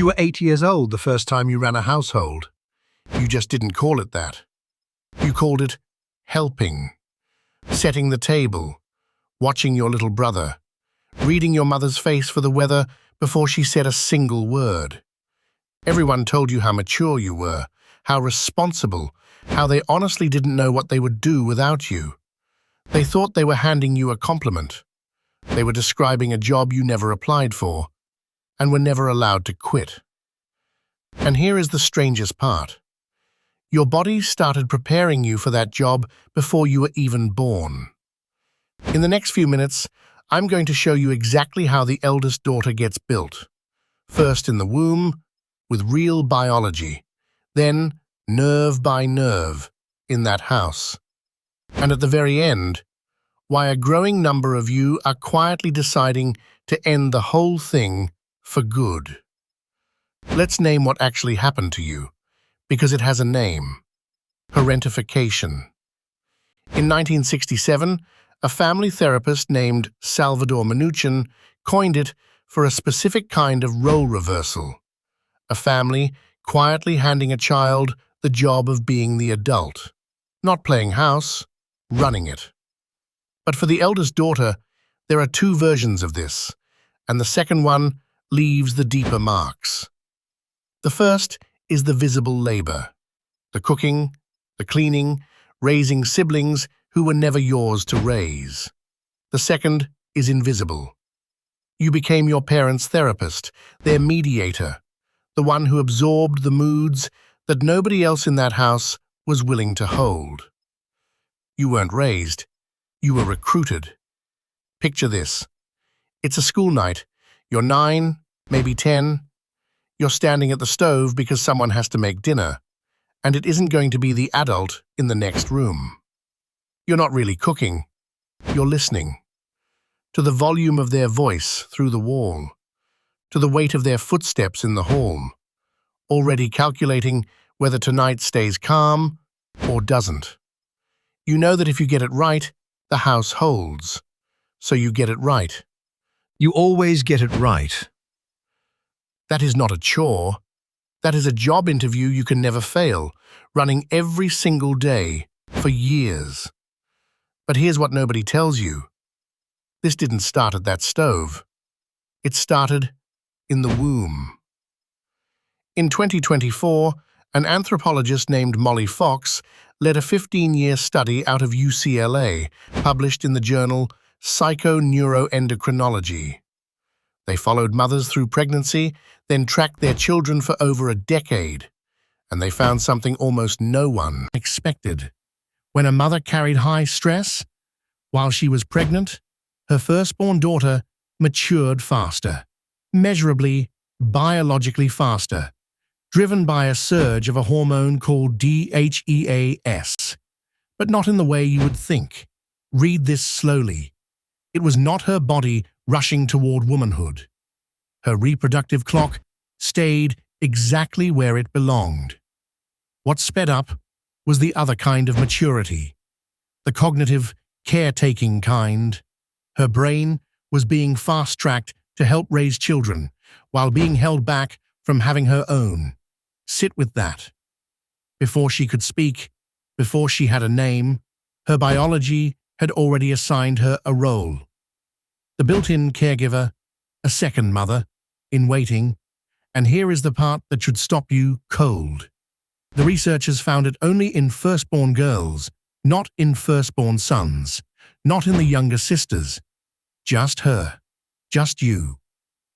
You were 8 years old the first time you ran a household. You just didn't call it that. You called it helping, setting the table, watching your little brother, reading your mother's face for the weather before she said a single word. Everyone told you how mature you were, how responsible, how they honestly didn't know what they would do without you. They thought they were handing you a compliment. They were describing a job you never applied for and were never allowed to quit. And here is the strangest part. Your body started preparing you for that job before you were even born. In the next few minutes, I'm going to show you exactly how the eldest daughter gets built. First in the womb, with real biology, then nerve by nerve in that house. And at the very end, why a growing number of you are quietly deciding to end the whole thing for good. Let's name what actually happened to you, because it has a name: parentification. In 1967, a family therapist named Salvador Minuchin coined it for a specific kind of role reversal. A family quietly handing a child the job of being the adult, not playing house, running it. But for the eldest daughter, there are two versions of this, and the second one leaves the deeper marks. The first is the visible labor, the cooking, the cleaning, raising siblings who were never yours to raise. The second is invisible. You became your parents' therapist, their mediator, the one who absorbed the moods that nobody else in that house was willing to hold. You weren't raised, you were recruited. Picture this. It's a school night. You're 9, maybe 10. You're standing at the stove because someone has to make dinner, and it isn't going to be the adult in the next room. You're not really cooking. You're listening. To the volume of their voice through the wall, to the weight of their footsteps in the hall, already calculating whether tonight stays calm or doesn't. You know that if you get it right, the house holds. So you get it right. You always get it right. That is not a chore. That is a job interview you can never fail, running every single day for years. But here's what nobody tells you. This didn't start at that stove. It started in the womb. In 2024, an anthropologist named Molly Fox led a 15-year study out of UCLA, published in the journal Psychoneuroendocrinology. They followed mothers through pregnancy, then tracked their children for over a decade, and they found something almost no one expected. When a mother carried high stress while she was pregnant, her firstborn daughter matured faster, measurably, biologically faster, driven by a surge of a hormone called DHEAS, but not in the way you would think. Read this slowly. It was not her body rushing toward womanhood. Her reproductive clock stayed exactly where it belonged. What sped up was the other kind of maturity, the cognitive, caretaking kind. Her brain was being fast-tracked to help raise children, while being held back from having her own. Sit with that. Before she could speak, before she had a name, her biology had already assigned her a role. The built-in caregiver, a second mother, in waiting, and here is the part that should stop you cold. The researchers found it only in firstborn girls, not in firstborn sons, not in the younger sisters. Just her, just you.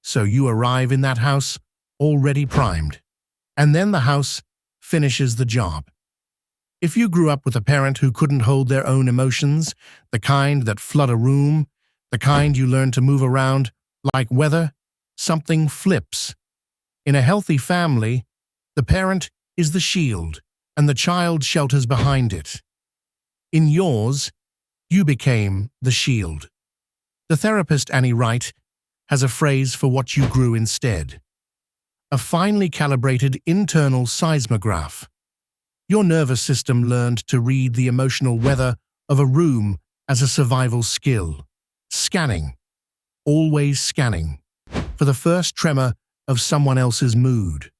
So you arrive in that house already primed. And then the house finishes the job. If you grew up with a parent who couldn't hold their own emotions, the kind that flood a room, the kind you learn to move around like weather, something flips. In a healthy family, the parent is the shield, and the child shelters behind it. In yours, you became the shield. The therapist Annie Wright has a phrase for what you grew instead. A finely calibrated internal seismograph. Your nervous system learned to read the emotional weather of a room as a survival skill. Scanning. Always scanning. For the first tremor of someone else's mood.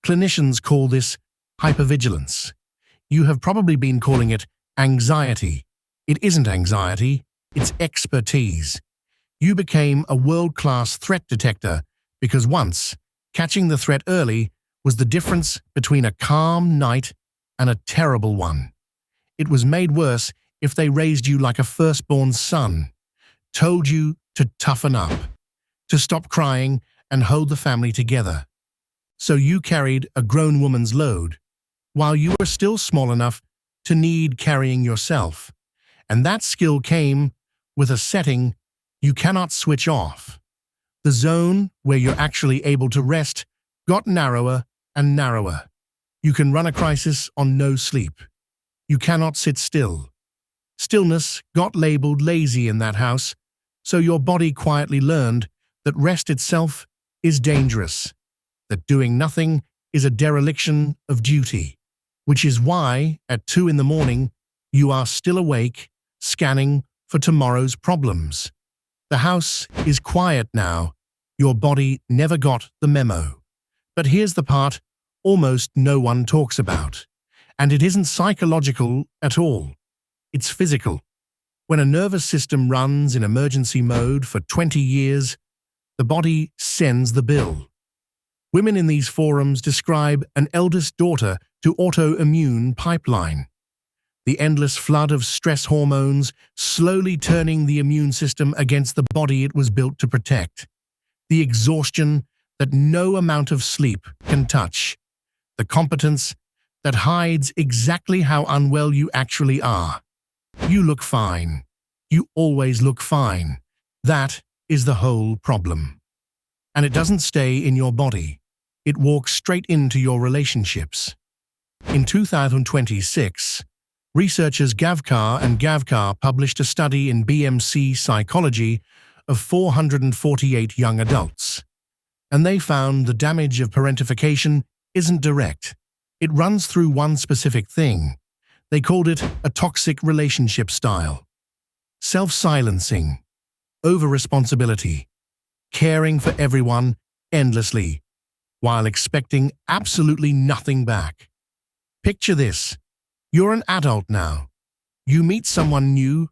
Clinicians call this hypervigilance. You have probably been calling it anxiety. It isn't anxiety, it's expertise. You became a world-class threat detector because once, catching the threat early was the difference between a calm night and a terrible one. It was made worse if they raised you like a firstborn son, told you to toughen up, to stop crying and hold the family together. So you carried a grown woman's load, while you were still small enough to need carrying yourself. And that skill came with a setting you cannot switch off. The zone where you're actually able to rest got narrower and narrower. You can run a crisis on no sleep. You cannot sit still. Stillness got labeled lazy in that house, so your body quietly learned that rest itself is dangerous, that doing nothing is a dereliction of duty, which is why, at 2 in the morning, you are still awake, scanning for tomorrow's problems. The house is quiet now. Your body never got the memo. But here's the part almost no one talks about. And it isn't psychological at all. It's physical. When a nervous system runs in emergency mode for 20 years, the body sends the bill. Women in these forums describe an eldest daughter to autoimmune pipeline. The endless flood of stress hormones slowly turning the immune system against the body it was built to protect. The exhaustion that no amount of sleep can touch. The competence that hides exactly how unwell you actually are. You look fine. You always look fine. That is the whole problem. And it doesn't stay in your body. It walks straight into your relationships. In 2026, researchers Gavcar and Gavcar published a study in BMC Psychology of 448 young adults. And they found the damage of parentification isn't direct. It runs through one specific thing. They called it a toxic relationship style. Self-silencing, over-responsibility, caring for everyone endlessly, while expecting absolutely nothing back. Picture this. You're an adult now. You meet someone new,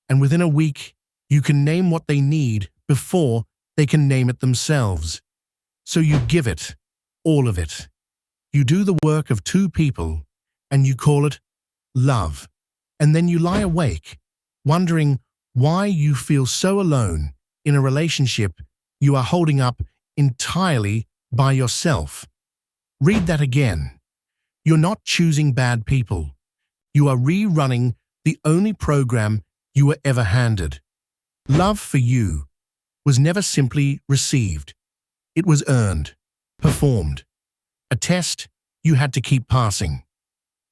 and within a week, you can name what they need before they can name it themselves. So you give it, all of it. You do the work of 2 people, and you call it love. And then you lie awake, wondering why you feel so alone in a relationship you are holding up entirely by yourself. Read that again. You're not choosing bad people. You are rerunning the only program you were ever handed. Love for you was never simply received. It was earned, performed. A test you had to keep passing.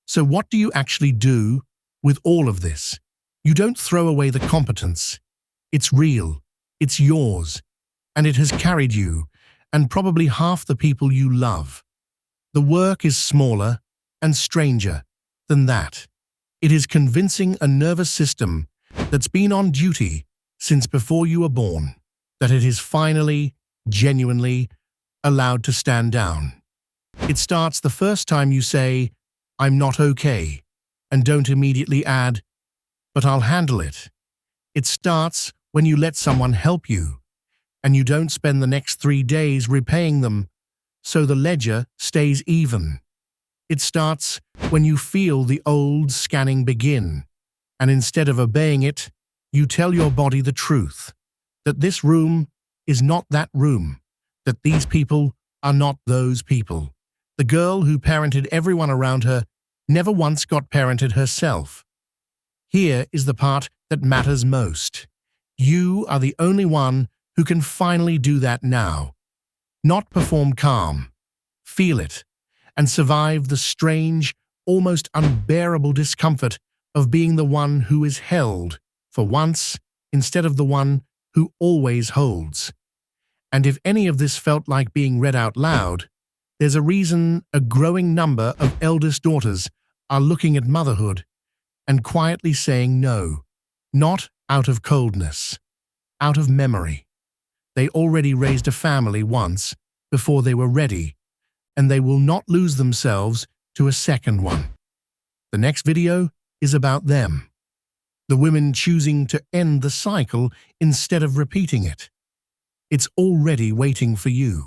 So what do you actually do with all of this? You don't throw away the competence. It's real, it's yours, and it has carried you and probably half the people you love. The work is smaller and stranger than that. It is convincing a nervous system that's been on duty since before you were born that it is finally, genuinely allowed to stand down. It starts the first time you say, "I'm not okay," and don't immediately add, "but I'll handle it." It starts when you let someone help you, and you don't spend the next 3 days repaying them, so the ledger stays even. It starts when you feel the old scanning begin, and instead of obeying it, you tell your body the truth, that this room is not that room, that these people are not those people. The girl who parented everyone around her never once got parented herself. Here is the part that matters most. You are the only one who can finally do that now. Not perform calm, feel it, and survive the strange, almost unbearable discomfort of being the one who is held for once instead of the one who always holds. And if any of this felt like being read out loud, there's a reason a growing number of eldest daughters are looking at motherhood and quietly saying no, not out of coldness, out of memory. They already raised a family once before they were ready, and they will not lose themselves to a second one. The next video is about them. The women choosing to end the cycle instead of repeating it. It's already waiting for you.